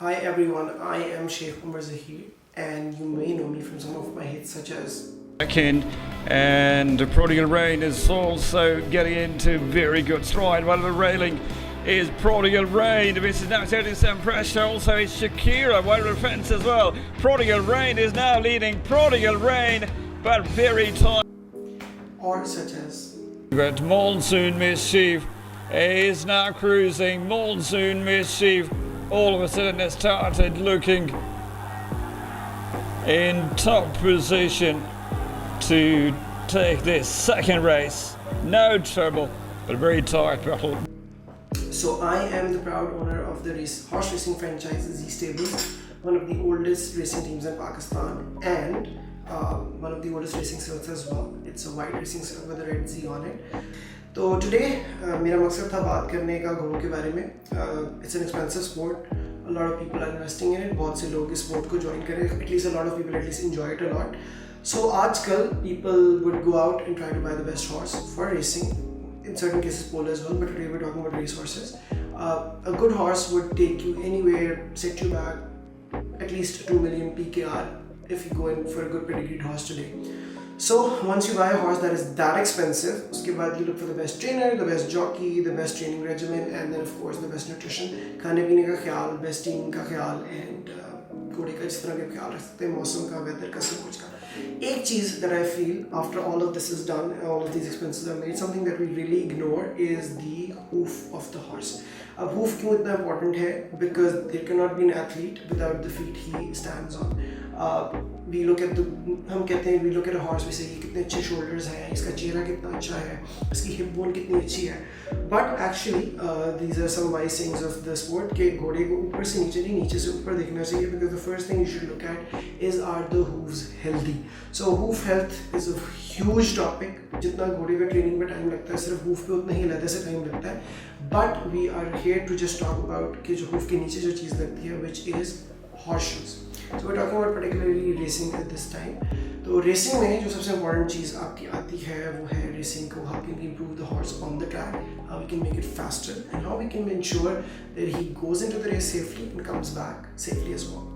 Hi everyone, I am Sheikh Umar Zahir and you may know me from some of my hits such as Second, and Prodigal Rain is also getting into very good stride. While the railing is Prodigal Rain. This is now setting some pressure. Also, it's Shakira, while the fence as well. Prodigal Rain is now leading. Prodigal Rain, but very tight. or such as But Monsoon Mischief is now cruising. Monsoon Mischief all of a sudden has started looking in top position to take this second race. No trouble, but a very tight battle. So I am the proud owner of the horse racing franchise Z Stables, one of the oldest racing teams in Pakistan and one of the oldest racing circuits as well. It's a white racing circuit with a red Z on it. तो today मेरा मकसद था बात करने का घोड़ों के बारे में. It's an expensive sport. A lot of people are investing in it. बहुत से लोग इस sport को join करें. At least a lot of people at least enjoy it a lot. So आजकल people would go out and try to buy the best horse for racing. In certain cases polo as well, but today we're talking about race horses. A good horse would take you anywhere, set you back at least 2 million PKR if you go in for a good pedigreed horse today. So once you buy a horse that is that expensive, उसके बाद you look for the best trainer, the best jockey, the best training regimen, and then of course the best nutrition, खाने पीने का ख्याल, best team का ख्याल, and घोड़े का जिस तरह के ख्याल रख सकते हैं, मौसम का, weather का, सब कुछ का. एक चीज़ that I feel after all of this is done and all of these expenses are made, something that we really ignore is the hoof of the horse. अब hoof क्यों इतना important है? Because there cannot be an athlete without the feet he stands on. We look at हम कहते हैं we look at a horse, we say कि कितने अच्छे shoulders हैं, इसका चेहरा कितना अच्छा है, इसकी hip bone कितनी अच्छी है. But actually these are some wise sayings of the sport कि घोड़े को ऊपर से नीचे नहीं, नीचे से ऊपर देखना चाहिए, because the first thing you should look at is are the hooves healthy. So hoof health is a huge topic. जितना घोड़े का ट्रेनिंग में टाइम लगता है सिर्फ hoof पे उतना ही लहदे से टाइम लगता है. But we are here to just talk about कि जो hoof के नीचे जो चीज़ लगती है, which is horseshoes. So we're talking about particularly racing at this time. तो racing में जो सबसे important चीज़ आपकी आती है वो है racing को how can we improve the horse on the track, how we can make it faster, and how we can ensure that he goes into the race safely and comes back safely as well.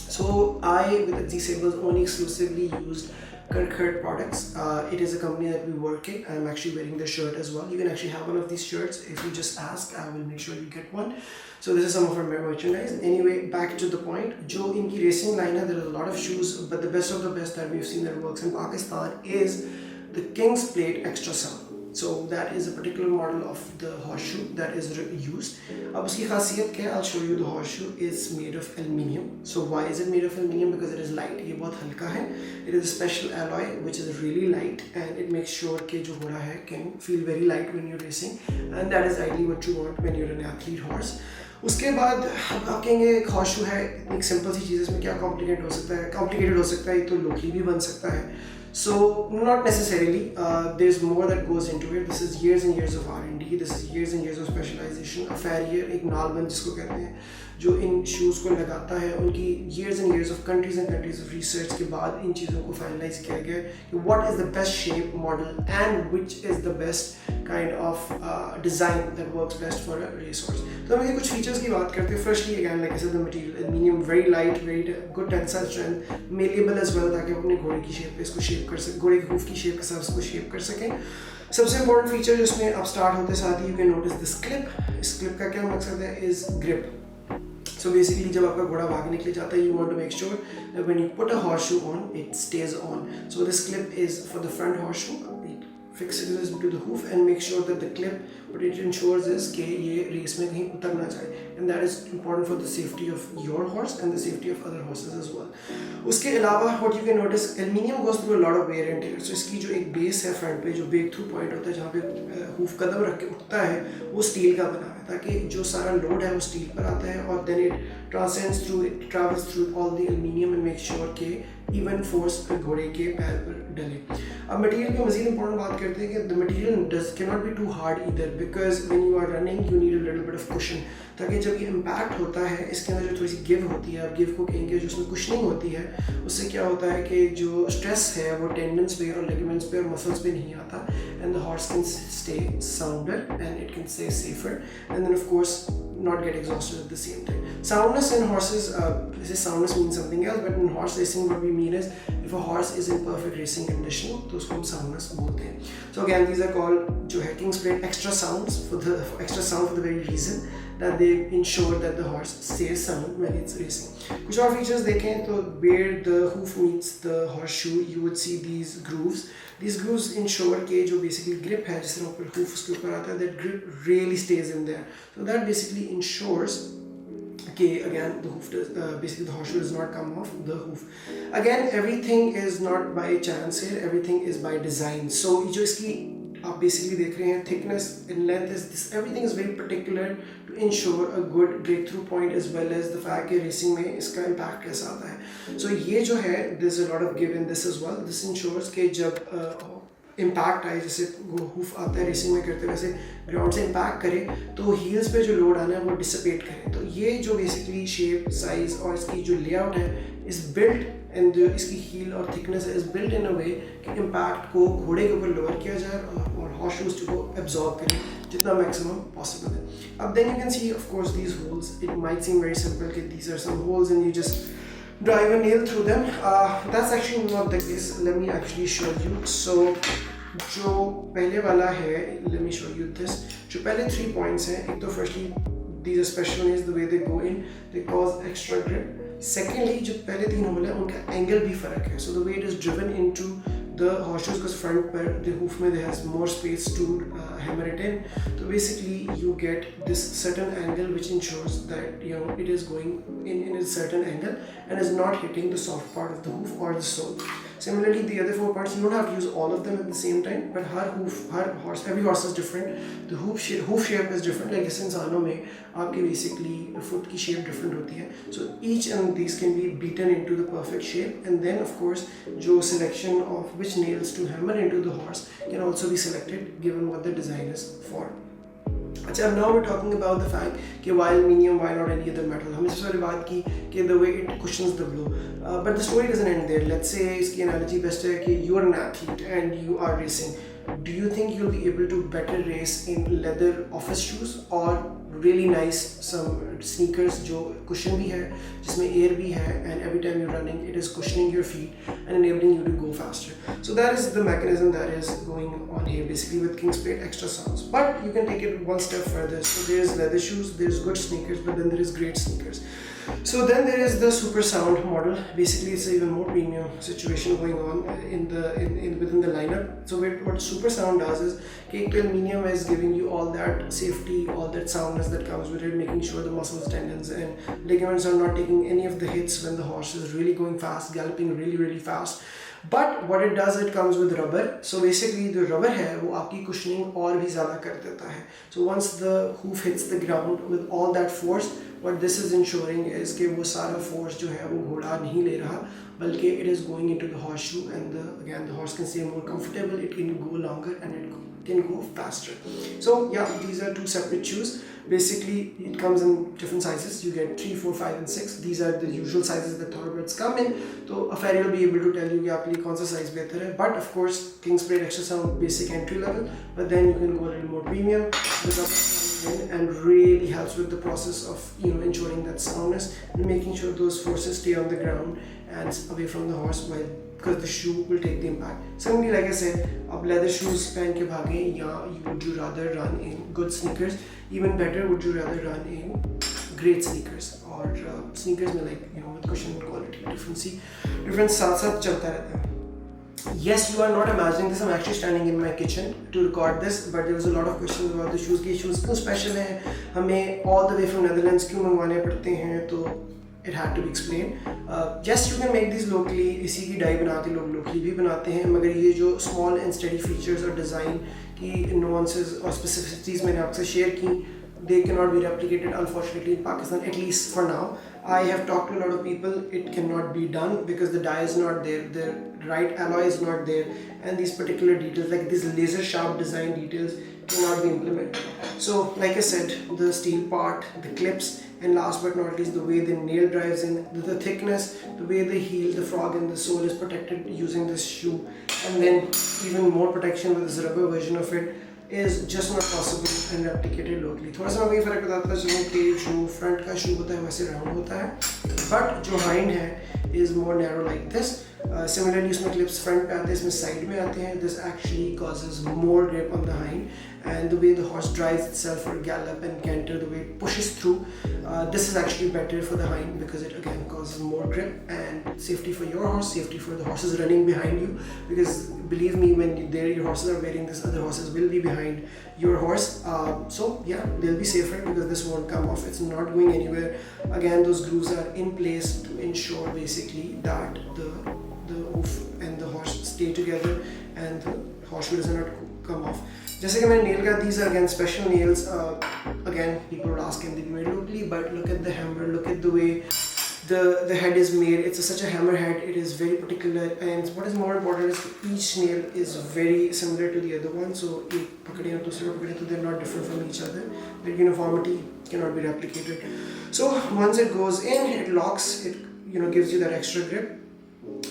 So I with Z Stables only exclusively used Kerckhaert products. It is a company that we work in. I'm actually wearing the shirt as well. You can actually have one of these shirts if you just ask. I will make sure you get one. So this is some of our merchandise. Anyway, back to the point. जो इनकी racing line है, there are a lot of shoes, but the best of the best that we've seen that works in Pakistan is the King's Plate Extra Cell. So that is a particular model of the horseshoe that is used. अब उसकी खासियत क्या है? I'll show you. The horseshoe is made of aluminium. So why is it made of aluminium? Because it is light. ये बहुत हल्का है. It is a special alloy which is really light and it makes sure कि जो घोड़ा है can feel very light when you're racing, and that is ideally what you want when you're an athlete horse. उसके बाद आप कहेंगे एक horseshoe है, एक simple सी चीज़, इसमें क्या complicated हो सकता है, ये तो लोकली भी बन सकता है. So not necessarily. There's more that goes into it. This is years and years of R&D. This is years and years of specialization. A farrier, एक नालबंद जिसको कहते हैं, जो इन shoes को लगाता है, उनकी years and years of countries and countries of research के बाद इन चीज़ों को finalize किया गया कि what is the best shape, model, and which is the best kind of design that works best for a racehorse. तो हम ये कुछ features की बात करते हैं. Firstly, again, like I said, the material, aluminium, very light, very good tensile strength, malleable as well, ताकि अपने घोड़े की shape पे इसको shape कर सकें, घोड़े की hoof की shape के साथ इसको shape कर सकें. सबसे important feature जिसमें आप start होते साथ ही you can notice this clip. इस clip का क्या मकसद है? Is grip. So basically जब आपका घोड़ा भागने के लिए जाता है, you want to make sure that when you put a horseshoe on, it stays on. So this clip is for the front horseshoe. It fixes into the hoof and make sure that the clip, what it ensures is कि ये race में कहीं उतर ना जाए, and that is important for the safety of your horse and the safety of other horses as well. उसके अलावा what you can notice, aluminium goes through a lot of wear and tear. So इसकी जो एक base है front पे, जो break through point होता है जहाँ पे hoof कदम रख के उठता है, वो steel का बना है ताकि जो सारा load है वो steel पर आता है और then it transcends through, it travels through all the aluminium and makes sure कि even force घोड़े के पैर पर डले. अब मटेरियल की मज़ीद इंपॉर्टेंट बात करते हैं कि the material cannot be too hard either, because when you are running you need a little bit of cushion, ताकि जब ये impact होता है इसके अंदर जो थोड़ी सी give होती है, आप give को कहेंगे, जो उसमें cushioning होती है, उससे क्या होता है कि जो stress है वो tendons पे और ligaments पे और muscles पे नहीं आता, and the horse can stay sounder and it can stay safer, and then of course not get exhausted at the same time. Soundness in horses, this soundness means something else, but in horse racing what we mean is if a horse is in perfect racing condition तो उसको हम soundness बोलते हैं. So again these are called जो है Kerckhaert extra sounds for the very reason that they ensure that the horse stays sound when it's racing. कुछ और features देखें तो where the hoof meets the horseshoe you would see these grooves. These grooves ensure कि जो basically grip है जिस तरह ऊपर hoof उसके ऊपर आता है, that grip really stays in there. So that basically ensures okay, again the hoof does, basically the horseshoe does not come off the hoof. Again everything is not by chance here, everything is by design. So जो इसकी आप basically देख रहे हैं thickness and length is this, everything is very particular to ensure a good breakthrough point as well as the fact कि racing में इसका impact कैसा आता है. So ये जो है there's a lot of give in this as well. This ensures कि जब इम्पैक्ट आए, जैसे वो हूफ आता है रेसिंग में करते वैसे ग्राउंड से इम्पैक्ट करे तो हील्स पे जो लोड आना है वो डिसिपेट करे. तो ये जो बेसिकली शेप साइज और इसकी जो लेआउट है इस बिल्ड एंड इसकी हील और थिकनेस इज बिल्ड इन अ वे कि इम्पैक्ट को घोड़े के ऊपर लोअर किया जाए और हॉर्स शूज को एब्जॉर्ब करे जितना मैक्सिमम पॉसिबल है. अब then you can see of course these holes, it might seem very simple कि these are some holes and you just drive a nail through them. That's actually not the case. Let me actually show you. So जो पहले वाला है, let me show you this. जो पहले 3 points हैं, एक तो firstly these are special nails, the way they go in, they cause extra grip. Secondly जो पहले 3 होल है उनका एंगल भी फर्क है. So the way it is driven into the horseshoes because front पर the hoof में there has more space to hammer it in. So basically you get this certain angle which ensures that you know it is going in a certain angle and is not hitting the soft part of the hoof or the sole. Similarly, the other 4 parts you don't have to use all of them at the same time, but every horse is different. The hoof shape is different. Like जैसे इंसानों में आपके basically foot की shape different होती है. So each and these can be beaten into the perfect shape, and then of course जो selection of which nails to hammer into the horse can also be selected given what the design is for. अच्छा, now we're talking about the fact कि why aluminium, why not any other metal. हमने सबसे पहले बात की कि the way it cushions the blow, but the story doesn't end there. Let's say इसकी analogy best है कि you are an athlete and you are racing. Do you think you'll be able to better race in leather office shoes or really nice some sneakers जो cushion भी है, जिसमें air भी है, and every time you're running it is cushioning your feet and enabling you to go faster. So that is the mechanism that is going on here basically with Kerckhaert extra sounds. But you can take it one step further. So there's leather shoes, there's good sneakers, but then there is great sneakers. So then there is the super sound model. Basically it's an even more premium situation going on within the lineup. So what super sound does is Kerckhaert aluminium is giving you all that safety, all that soundness that comes with it, making sure the muscles, tendons and ligaments are not taking any of the hits when the horse is really going fast, galloping really fast. But what it does, it comes with rubber. So basically the rubber है वो आपकी cushioning और भी ज़्यादा कर देता है. So once the hoof hits the ground with all that force, what this is ensuring is कि वो सारा force जो है वो घोड़ा नहीं ले रहा, बल्कि it is going into the horseshoe and again the horse can stay more comfortable, it can go longer and it can go faster. So yeah, these are 2 separate shoes. Basically it comes in different sizes. You get 3, 4, 5 and 6. These are the usual sizes that thoroughbreds come in. So a farrier will be able to tell you कि आपके लिए कौन सा size बेहतर है. But of course Kerckhaert extra sound basic entry level, but then you can go a little more premium and really helps with the process of ensuring that soundness and making sure those forces stay on the ground and away from the horse because the shoe will take the impact. Similarly, like I said, आप leather shoes पहन के भागें या would you rather run in good sneakers? Even better, would you rather run in great sneakers or sneakers में like with cushion quality different साथ चलता रहता है. Yes, you are not imagining this. I'm actually standing in my kitchen to record this, but there was a lot of questions about the shoes. कि shoes क्यों special हैं, हमें all the way from Netherlands क्यों मंगवाने पड़ते हैं, तो it had to be explained. Yes, you can make these locally. इसी की डाई बनाते लोग locally भी बनाते हैं, मगर ये जो small and steady features और design की nuances और specificities मैंने आपसे share की, they cannot be replicated unfortunately in Pakistan, at least for now. I have talked to a lot of people, it cannot be done because the die is not there, the right alloy is not there, and these particular details like these laser sharp design details cannot be implemented. So like I said, the steel part, the clips, and last but not least the way the nail drives in, the thickness, the way the heel, the frog and the sole is protected using this shoe, and then even more protection with this rubber version of it. is just not possible and replicated locally. थोड़ा सा मैं वही फ़र्क बताता चलूँ कि जो front का शू होता है वैसे राउंड होता है, बट जो हाइंड है is more narrow like this. Similarly उसमें clips front पे आते हैं, इसमें side में आते हैं. This actually causes more grip on the hind, and the way the horse drives itself or gallop and canter, the way it pushes through, this is actually better for the hind because it again causes more grip and safety for your horse, safety for the horses running behind you, because believe me, when your horses are wearing this, other horses will be behind your horse, so yeah, they'll be safer because this won't come off. It's not going anywhere. Again, those grooves are in place to ensure basically that the hoof and the horse stay together and the horseshoe does not come off. जैसे कि मैंने nail का, these are again special nails. Again, people would ask can they be made locally, but look at the hammer, look at the way the head is made. It's such a hammer head. It is very particular, and what is more important is each nail is very similar to the other one. So एक पकड़े और दूसरे पकड़े तो they're not different from each other. Their uniformity cannot be replicated. So once it goes in, it locks. It gives you that extra grip.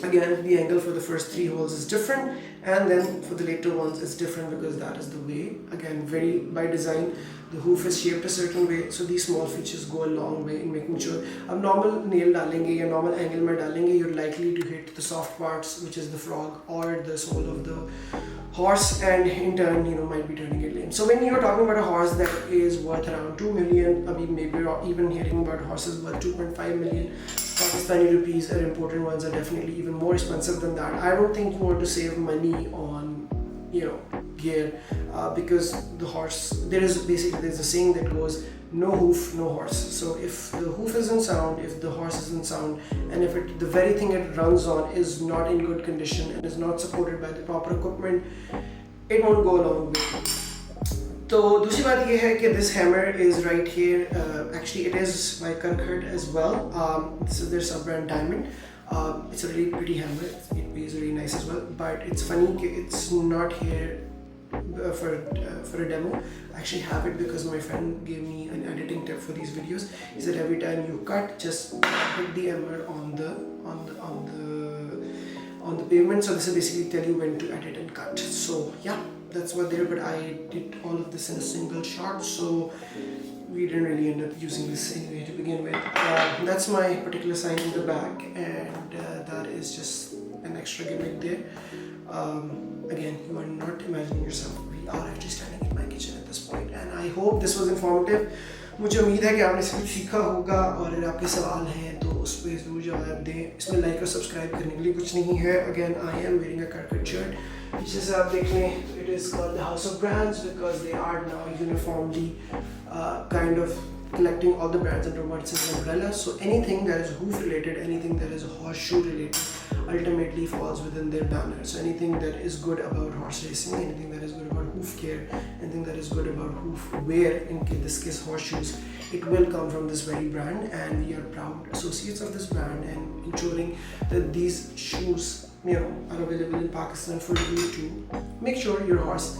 Again, the angle for the first 3 holes is different, and then for the later ones it's different because that is the way, again, very by design, the hoof is shaped a certain way, so these small features go a long way in making sure. अब normal nail डालेंगे या normal angle में डालेंगे, you're likely to hit the soft parts, which is the frog or the sole of the horse, and in turn might be turning it lame. So when you're talking about a horse that is worth around 2 million, I mean maybe you're even hearing about horses worth 2.5 million Pakistani rupees, or imported ones are definitely even more expensive than that. I don't think you want to save money on gear because the horse, there's a saying that goes no hoof no horse. So if the hoof isn't sound, if the horse isn't sound, and if the very thing it runs on is not in good condition and is not supported by the proper equipment, it won't go a long way. तो दूसरी बात ये है कि this hammer is right here. Actually, it is by Kerckhaert as well. This is their sub-brand Diamond. It's a really pretty hammer. It pays really nice as well. But it's funny that it's not here for a demo. I actually have it because my friend gave me an editing tip for these videos. He said every time you cut, just put the hammer on the pavement. So this will basically tell you when to edit and cut. So yeah. That's what there, but I did all of this in a single shot, so we didn't really end up using this anyway to begin with. That's my particular sign in the back, and that is just an extra gimmick there. Again, you are not imagining yourself. We are actually standing in my kitchen at this point, and I hope this was informative. मुझे उम्मीद है कि आपने इसमें सीखा होगा, और अगर आपके सवाल हैं तो उस पर ज़रूर जवाब दें. इसमें लाइक और सब्सक्राइब करने के लिए कुछ नहीं है. Again, I am wearing a Kerckhaert shirt. पीछे से आप देख लें, it is called the House of Brands because they are now uniformly kind of collecting all the brands under one single umbrella. So anything that is hoof related, anything that is horseshoe related, ultimately falls within their banner. So anything that is good about horse racing, anything that is good about hoof care, anything that is good about hoof wear, in this case horseshoes, it will come from this very brand, and we are proud associates of this brand, and ensuring that these shoes are available in Pakistan for you to make sure your horse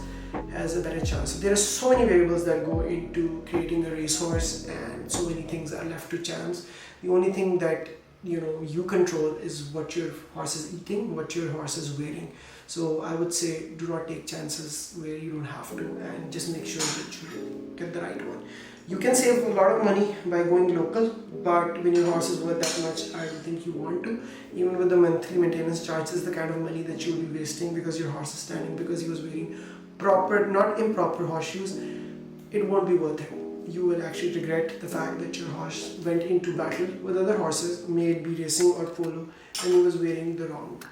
has a better chance. There are so many variables that go into creating a racehorse, and so many things are left to chance. The only thing that you control is what your horse is eating, what your horse is wearing. So I would say do not take chances where you don't have to, and just make sure that you get the right one. You can save a lot of money by going local, but when your horse is worth that much, I don't think you want to. Even with the monthly maintenance charges, the kind of money that you will be wasting because your horse is standing because he was wearing proper, not improper horseshoes, it won't be worth it. You will actually regret the fact that your horse went into battle with other horses, may it be racing or polo, and he was wearing the wrong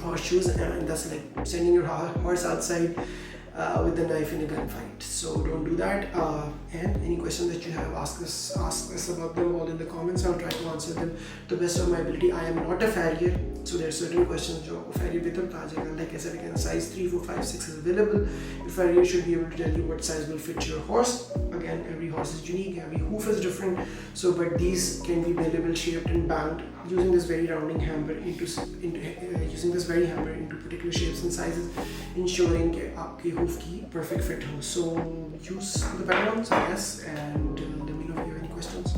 horseshoes, and that's like sending your horse outside with a knife in a gunfight. So don't do that. And any questions that you have, ask us about them all in the comments. I'll try to answer them to the best of my ability. I am not a farrier, so there are certain questions जो farrier भी तब आ जाएगा. Like I said again, size 3, 4, 5, 6 is available. Your farrier should be able to tell you what size will fit your horse. Again, every horse is unique, every hoof is different. So, but these can be bendable, shaped, and bound using this very rounding hammer using this very hammer into particular shapes and sizes, ensuring कि आपके hoof की perfect fit हो. So use the better ones, I guess, and let me know if you have any questions.